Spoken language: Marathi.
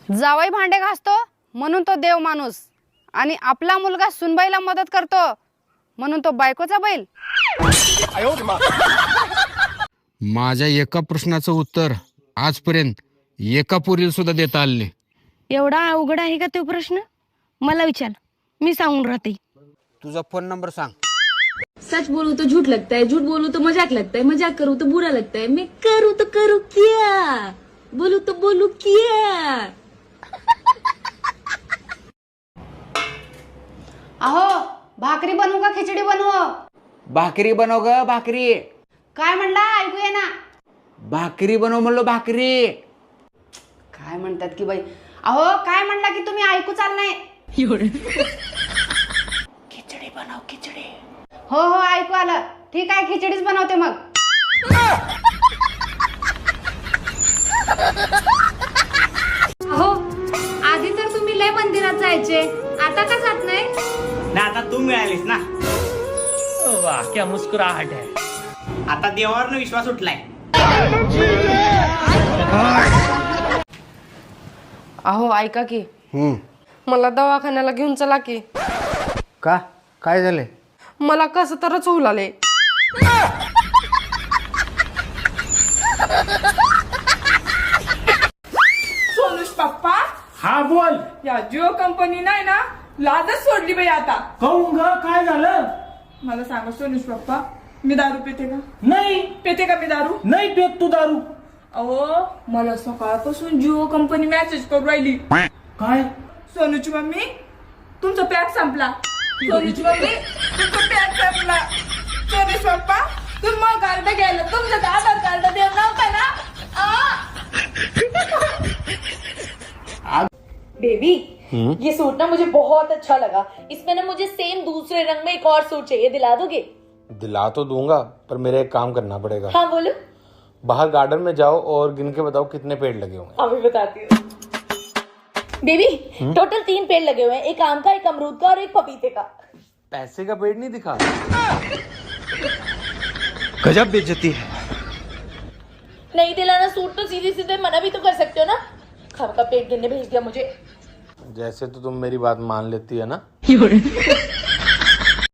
जावई भांडे घासतो म्हणून तो देव माणूस आणि आपला मुलगा सुनबाईला मदत करतो म्हणून तो बायकोचा बैल. माझ्या एका प्रश्नाचं उत्तर आजपर्यंत एका पोरीला सुद्धा देता आले नाही. एवढा अवघड आहे का तो प्रश्न? मला विचार, मी सांगून राहते. तुझा फोन नंबर सांग. सच बोलूं तो झूठ लगता है, झूठ बोलूं तो मजाक लगता है, मजाक करूं तो बुरा लगता है, मैं करूं तो करूं क्या, बोलूं तो बोलूं क्या. अहो भाकरी बनवू का खिचडी बनवू? भाकरी बनव ग भाकरी. काय म्हणला ऐकू ये ना. भाकरी बनव म्हणलो भाकरी. काय म्हणतात की बाई. अहो काय म्हणला की तुम्ही ऐकू चाल नाही. खिचडी बनव खिचडी. हो हो ऐकू आलं. ठीक आहे खिचडीच बनवते मग. हो आधी तर तुम्ही लय मंदिरात जायचे, आता का जात नाही? ना आता तू मिळालीस ना. वाह क्या मुस्कुराहट है. आता देवावरनं विश्वास उठलाय. अहो ऐका की, मला दवाखान्याला घेऊन चला की. का काय झाले? मला कसं तरच होऊ लागले. सोनुष पप्पा, हा बोल. या जिओ कंपनी नाही ना लाजच सोडली बाई आता. कहून ग काय झालं? मला सांगा सोनुष पप्पा, मी दारू पिते का? नाही पिते का मी दारू? नाही पेत तू दारू. अहो मला सकाळपासून जिओ कंपनी मेसेज करून राहिली. काय? सोनूची मम्मी तुमचा पॅक संपला. सोनूची मम्मी तुमचा पॅक संपला. सोनुष पप्पा तुम्ही मग कार्ड घ्यायला तुमचं आधार कार्ड देव नव्हता ना. बेबी ये सूट ना मुझे बहुत अच्छा लगा. इसमें ना मुझे सेम दूसरे रंग में एक और सूट चाहिए, दिला दोगे? दिला तो दूंगा, पर मेरे एक काम करना पड़ेगा. हाँ बोलो. बाहर गार्डन में जाओ और गिन के बताओ कितने पेड़ लगे होंगे. अभी बताती हूँ. बेबी टोटल 3 पेड़ लगे हुए हैं, एक आम का, एक अमरूद का और एक पपीते का. पैसे का पेड़ नहीं दिखा. गजब बेइज्जती है. नहीं दिलाना सूट तो सीधे सीधे मना भी तो कर सकते हो ना. खाम का पेट गिनने भेज दिया मुझे. जैसे तो तुम मेरी बात मान लेती है ना.